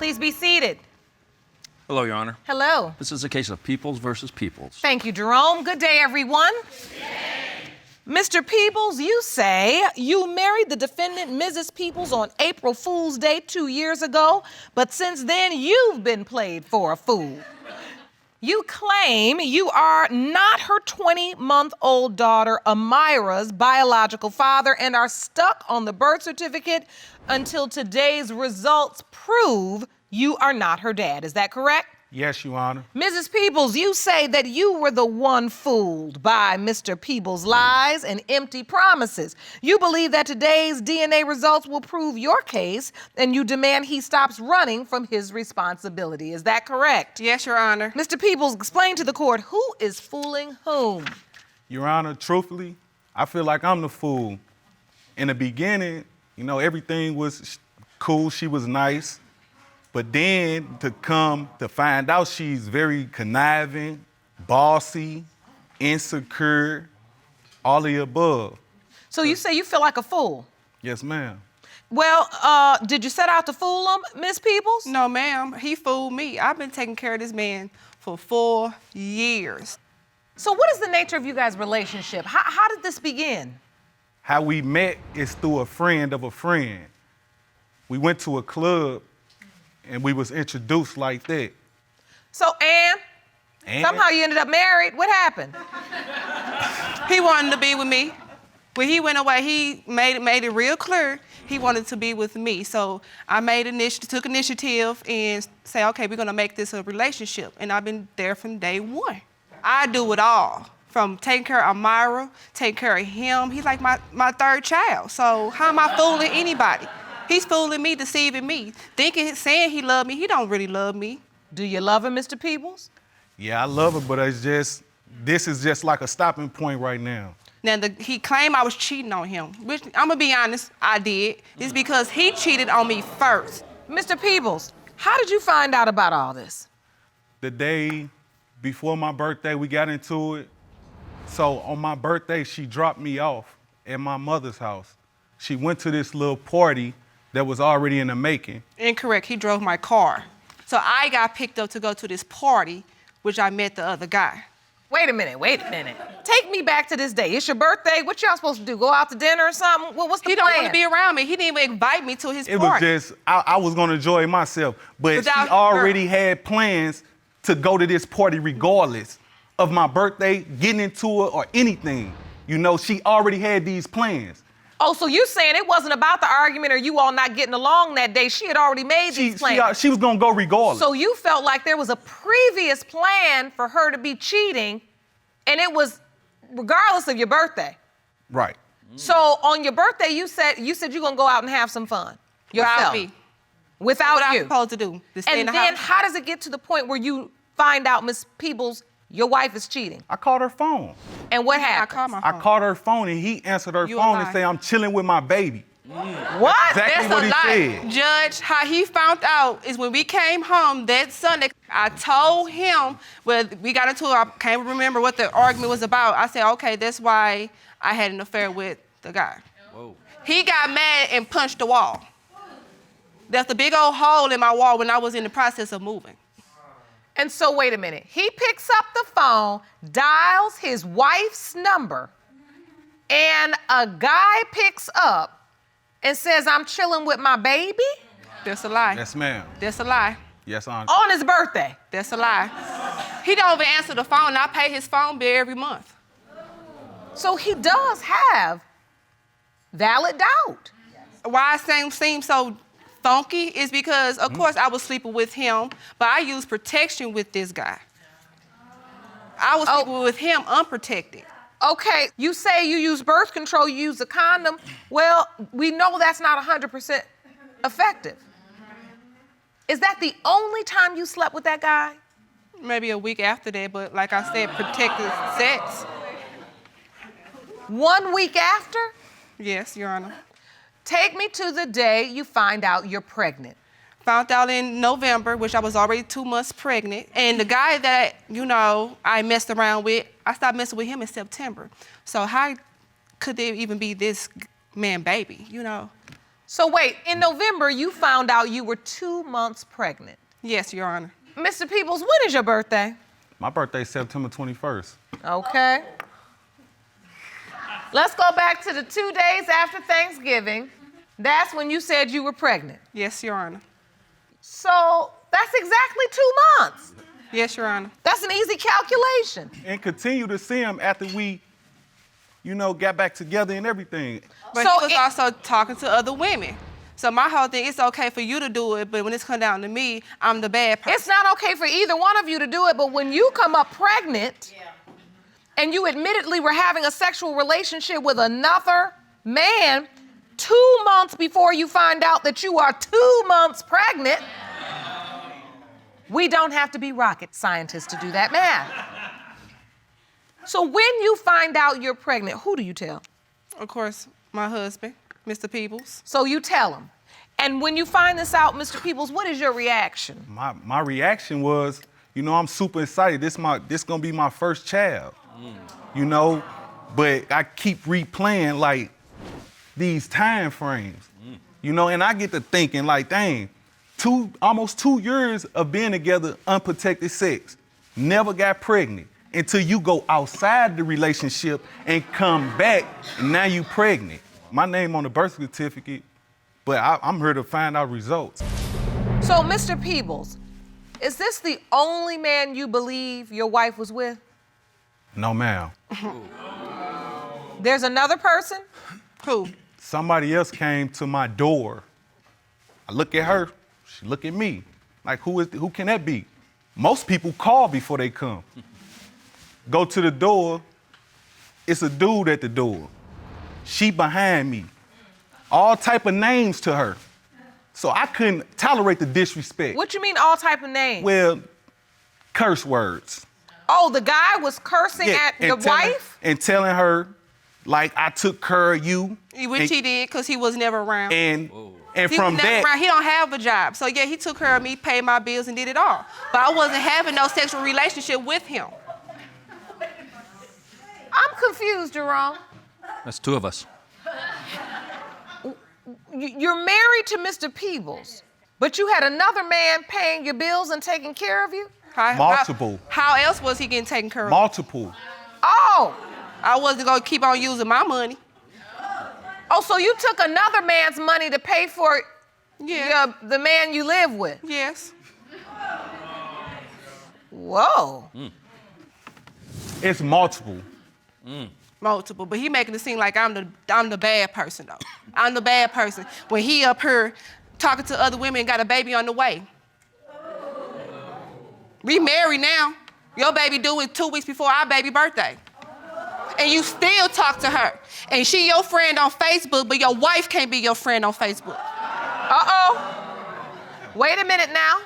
Please be seated. Hello, Your Honor. Hello. This is a case of Peebles versus Peebles. Thank you, Jerome. Good day, everyone. Mr. Peebles, you say you married the defendant, Mrs. Peebles, on April Fool's Day 2 years ago, but since then, you've been played for a fool. You claim you are not her 20-month-old daughter, Amira's biological father, and are stuck on the birth certificate until today's results prove you are not her dad. Is that correct? Yes, Your Honor. Mrs. Peebles, you say that you were the one fooled by Mr. Peebles' lies and empty promises. You believe that today's DNA results will prove your case, and you demand he stops running from his responsibility. Is that correct? Yes, Your Honor. Mr. Peebles, explain to the court who is fooling whom. Your Honor, truthfully, I feel like I'm the fool. In the beginning, everything was cool. She was nice. But then to find out she's very conniving, bossy, insecure, all of the above. So you say you feel like a fool? Yes, ma'am. Well, did you set out to fool him, Miss Peebles? No, ma'am. He fooled me. I've been taking care of this man for 4 years. So what is the nature of you guys' relationship? How did this begin? How we met is through a friend of a friend. We went to a club and we was introduced like that. So, Ann, somehow you ended up married. What happened? He wanted to be with me. When he went away, he made it real clear he wanted to be with me. So I took initiative and say, okay, we're gonna make this a relationship. And I've been there from day one. I do it all, from taking care of Amira, taking care of him. He's like my third child. So how am I fooling anybody? He's fooling me, deceiving me, saying he loved me. He don't really love me. Do you love him, Mr. Peebles? Yeah, I love her, but this is just like a stopping point right now. Now, he claimed I was cheating on him, which I'm gonna be honest, I did. It's because he cheated on me first. Mr. Peebles, how did you find out about all this? The day before my birthday, we got into it. So on my birthday, she dropped me off at my mother's house. She went to this little party that was already in the making. Incorrect, he drove my car. So I got picked up to go to this party, which I met the other guy. Wait a minute. Take me back to this day. It's your birthday. What y'all supposed to do? Go out to dinner or something? What's the plan? He don't want to be around me. He didn't even invite me to his party. It was just, I was gonna enjoy myself, but she already had plans to go to this party regardless of my birthday, getting into it or anything. She already had these plans. Oh, so you saying it wasn't about the argument or you all not getting along that day. She had already made these plans. She was gonna go regardless. So you felt like there was a previous plan for her to be cheating, and it was regardless of your birthday. Right. So on your birthday, you said you're gonna go out and have some fun yourself. Without what you. I'm supposed to do. To stay in the then house. how does it get to the point where you find out, Miss Peebles, your wife is cheating? I called her phone. And what happened? I called my phone. I called her phone and he answered her phone and said, I'm chilling with my baby. What? Exactly That's what a he lie. said. Judge, how he found out is when we came home that Sunday, I told him, we got into it, I can't remember what the argument was about. I said, okay, that's why I had an affair with the guy. Whoa. He got mad and punched the wall. There's a big old hole in my wall when I was in the process of moving. And so wait a minute. He picks up the phone, dials his wife's number, and a guy picks up and says, I'm chilling with my baby? That's a lie. Yes, ma'am. That's a lie. Yes, Aunt. On his birthday? That's a lie. He don't even answer the phone. I pay his phone bill every month. So he does have valid doubt. Why it seems so funky is because, of course, I was sleeping with him, but I used protection with this guy. I was sleeping with him unprotected. Okay, you say you use birth control, you use a condom. Well, we know that's not 100% effective. Is that the only time you slept with that guy? Maybe a week after that, but like I said, protected sex. 1 week after? Yes, Your Honor. Take me to the day you find out you're pregnant. Found out in November, which I was already 2 months pregnant. And the guy that, I messed around with, I stopped messing with him in September. So how could there even be this man baby, So wait, in November, you found out you were 2 months pregnant. Yes, Your Honor. Mr. Peebles, when is your birthday? My birthday's September 21st. Okay. Let's go back to the 2 days after Thanksgiving. That's when you said you were pregnant. Yes, Your Honor. So that's exactly 2 months. Yes, Your Honor. That's an easy calculation. And continue to see him after we, got back together and everything. But So he was also talking to other women. So my whole thing, it's okay for you to do it, but when it's come down to me, I'm the bad person. It's not okay for either one of you to do it, but when you come up pregnant and you admittedly were having a sexual relationship with another man 2 months before you find out that you are 2 months pregnant, we don't have to be rocket scientists to do that math. So when you find out you're pregnant, who do you tell? Of course, my husband, Mr. Peebles. So you tell him. And when you find this out, Mr. Peebles, what is your reaction? My reaction was, I'm super excited. This gonna be my first child. But I keep replaying like these time frames. And I get to thinking like, dang, almost 2 years of being together, unprotected sex, never got pregnant until you go outside the relationship and come back, and now you pregnant. My name on the birth certificate, but I'm here to find out results. So, Mr. Peebles, is this the only man you believe your wife was with? No, ma'am. There's another person? Who? Somebody else came to my door. I look at her, she look at me. Like, who can that be? Most people call before they come. Go to the door, it's a dude at the door. She behind me. All type of names to her. So I couldn't tolerate the disrespect. What you mean all type of names? Well, curse words. Oh, the guy was cursing at your wife? And telling her, like, I took care of you. Which he did, because he was never around. And He from was never that, around. He don't have a job. So yeah, he took care of me, paid my bills, and did it all. But I wasn't having no sexual relationship with him. I'm confused, Jerome. That's 2 of us. You're married to Mr. Peebles, but you had another man paying your bills and taking care of you? Multiple. How else was he getting taken care of? multiple. Oh, I wasn't gonna keep on using my money. so you took another man's money to pay for the man you live with? Yes. Whoa. It's multiple. Multiple, but he making it seem like I'm the bad person though. I'm the bad person when he up here talking to other women and got a baby on the way. We married now. Your baby due is 2 weeks before our baby birthday. And you still talk to her. And she your friend on Facebook, but your wife can't be your friend on Facebook. Uh-oh. Wait a minute now.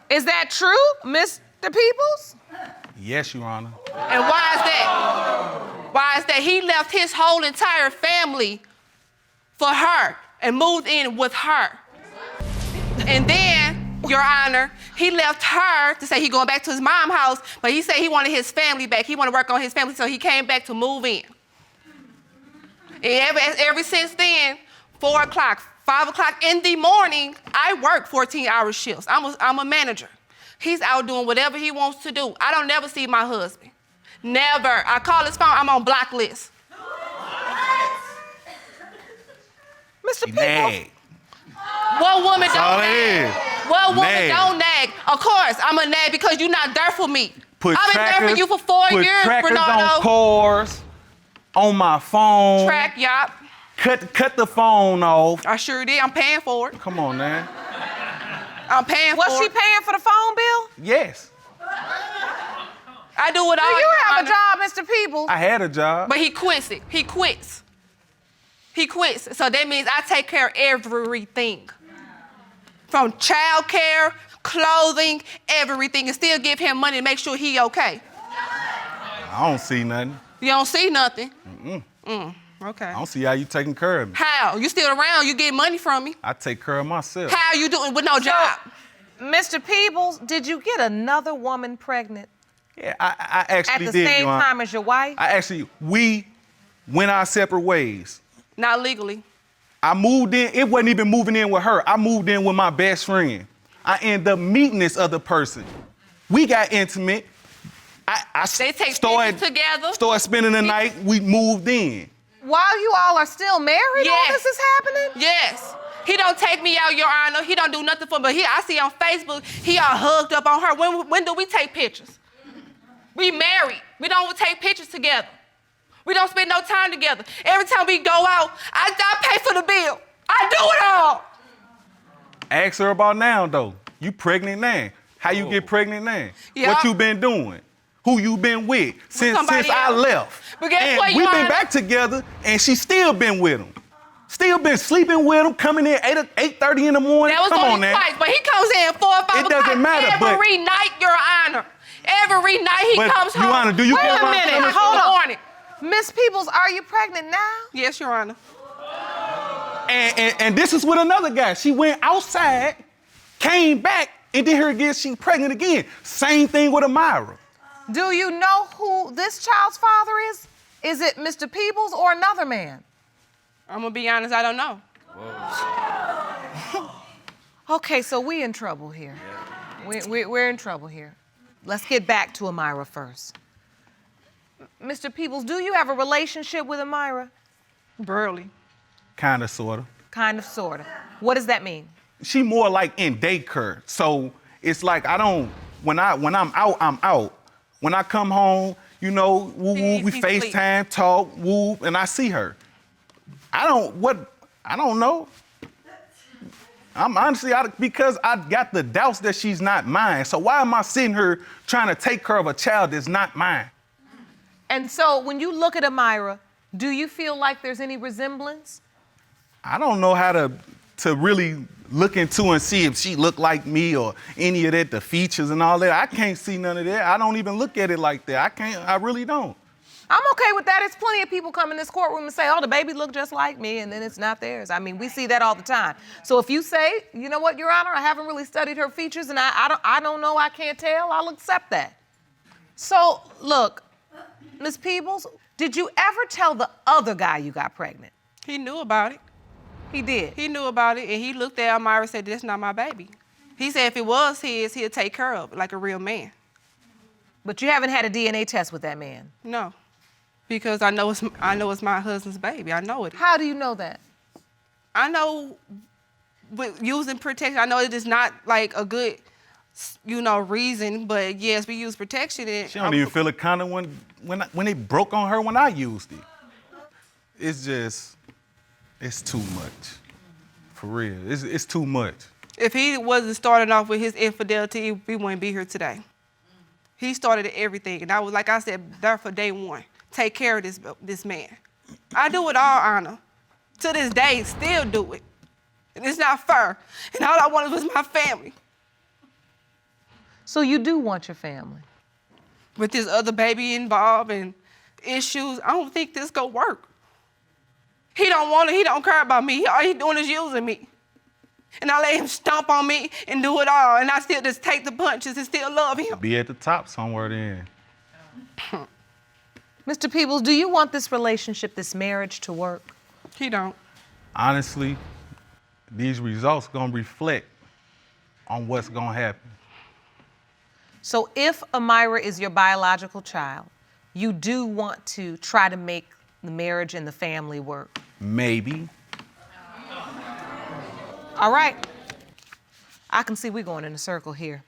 Is that true, Mr. Peebles? Yes, Your Honor. And why is that? Why is that? He left his whole entire family for her and moved in with her. And then, Your Honor, he left her to say he going back to his mom's house, but he said he wanted his family back. He wanted to work on his family, so he came back to move in. And ever since then, 4 o'clock, 5 o'clock in the morning, I work 14-hour shifts. I'm a manager. He's out doing whatever he wants to do. I don't never see my husband. Never. I call his phone, I'm on block list. Mr. Peebles? Nag. What woman That's all don't it nag? is. What woman Nag. don't nag? Of course, I'm a nag because you're not there for me. I've been there for you for 4 put years, trackers Bernardo. on cars, on my phone. Track, yup. Cut the phone off. I sure did. I'm paying for it. Come on, man. I'm paying Was for she it. paying for the phone bill? Yes, I do it all. Do you Your have a Honor. job, Mr. Peebles? I had a job. But he quits it. He quits. He quits. So that means I take care of everything. From childcare, clothing, everything, and still give him money to make sure he okay. I don't see nothing. You don't see nothing? Okay. I don't see how you taking care of me. How? You still around, you get money from me. I take care of myself. How you doing with no job? Mr. Peebles, did you get another woman pregnant Yeah, I at actually the did. same Your Honor. time as your wife? We went our separate ways. Not legally. I moved in. It wasn't even moving in with her. I moved in with my best friend. I ended up meeting this other person. We got intimate. They take pictures together. Started spending the night. We moved in. While you all are still married, Yes. all this is happening? Yes. He don't take me out, Your Honor. He don't do nothing for me. But I see on Facebook, he all hugged up on her. When do we take pictures? We married. We don't take pictures together. We don't spend no time together. Every time we go out, I pay for the bill. I do it all. Ask her about now, though. You pregnant now. How you get pregnant now? Yeah. What you been doing? Who you been with since I else. left? But guess what, we've Your been Honor? back together, and she still been with him. Still been sleeping with him, coming in 8:30 in the morning. That was Come on only now. twice, but he comes in 4 or 5 It doesn't o'clock matter, but- every night, Your Honor. Every night he But, comes home. Your Honor, do you Wait get a where I'm minute, coming from? hold on. Morning. Miss Peebles, are you pregnant now? Yes, Your Honor. And this is with another guy. She went outside, came back, and then here again, she pregnant again. Same thing with Amira. Do you know who this child's father is? Is it Mr. Peebles or another man? I'm gonna be honest, I don't know. Okay, so we in trouble here. We're in trouble here. Let's get back to Amira first. Mr. Peebles, do you have a relationship with Amira? Barely. Kind of, sort of. Kind of, sort of. What does that mean? She more like in daycare. So it's like when I'm out, I'm out. When I come home, you know, woo, we He FaceTime, talk, woo, and I see her. I don't know. I'm honestly, because I got the doubts that she's not mine. So why am I sitting here trying to take care of a child that's not mine? And so when you look at Amira, do you feel like there's any resemblance? I don't know how to really look into and see if she look like me or any of that, the features and all that. I can't see none of that. I don't even look at it like that. I really don't. I'm okay with that. There's plenty of people come in this courtroom and say, oh, the baby looked just like me, and then it's not theirs. I mean, we see that all the time. So if you say, you know what, Your Honor, I haven't really studied her features, and I don't know, I can't tell, I'll accept that. So, look, Ms. Peebles, did you ever tell the other guy you got pregnant? He knew about it. He did. He knew about it, and he looked at Amira and said, "That's not my baby." He said if it was his, he'd take care of it like a real man. But you haven't had a DNA test with that man. No, because I know it's my husband's baby. I know it. How do you know that? I know with using protection, I know it is not like a good, reason, but yes, we use protection. And She don't even feel it kind of when it broke on her when I used it. It's too much. For real, it's too much. If he wasn't starting off with his infidelity, we wouldn't be here today. He started everything, and I was, like I said, there for day one. Take care of this man. I do it all, Anna. To this day, still do it. And it's not fair. And all I wanted was my family. So you do want your family? With this other baby involved and issues, I don't think this gonna work. He don't want it, he don't care about me. All he doing is using me. And I let him stomp on me and do it all, and I still just take the punches and still love him. Be at the top somewhere then. Mr. Peebles, do you want this relationship, this marriage to work? He don't. Honestly, these results gonna reflect on what's gonna happen. So if Amira is your biological child, you do want to try to make the marriage and the family work? Maybe. All right. I can see we're going in a circle here.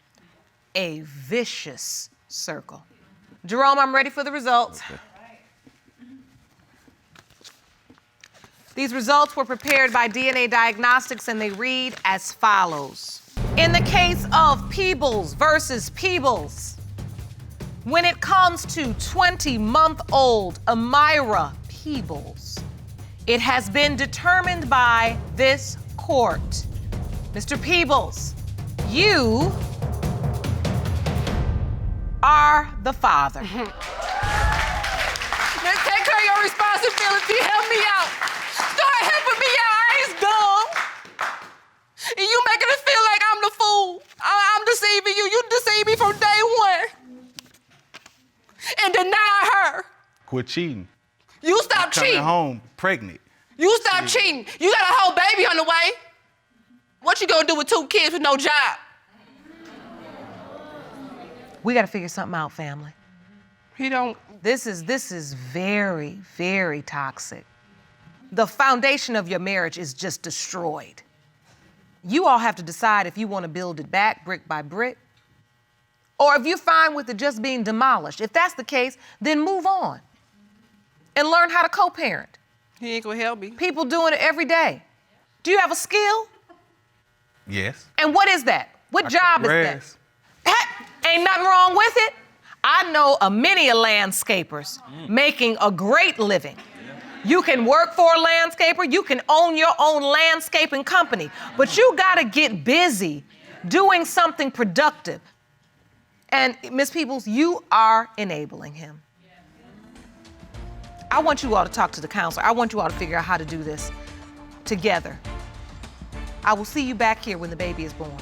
A vicious circle. Jerome, I'm ready for the results. Okay. These results were prepared by DNA Diagnostics, and they read as follows. In the case of Peebles versus Peebles, when it comes to 20-month-old Amira Peebles, it has been determined by this court. Mr. Peebles, you are the father. Now take care of your responsibility. Help me out. Start helping me out. I ain't dumb. And you making us feel like I'm the fool. I'm deceiving you. You deceived me from day one. And deny her. Quit cheating. You stop Coming cheating. home pregnant. You stop cheating. You got a whole baby on the way. What you gonna do with 2 kids with no job? We got to figure something out, family. He don't. This is very, very toxic. The foundation of your marriage is just destroyed. You all have to decide if you want to build it back brick by brick, or if you're fine with it just being demolished. If that's the case, then move on and learn how to co-parent. He ain't gonna help me. People doing it every day. Do you have a skill? Yes. And what is that? What I job cut is grass. that? Ain't nothing wrong with it. I know many landscapers making a great living. You can work for a landscaper, you can own your own landscaping company, but you gotta get busy doing something productive. And Ms. Peebles, you are enabling him. I want you all to talk to the counselor. I want you all to figure out how to do this together. I will see you back here when the baby is born.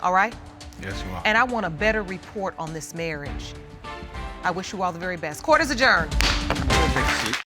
All right? Yes, you are. And I want a better report on this marriage. I wish you all the very best. Court is adjourned. Take a seat.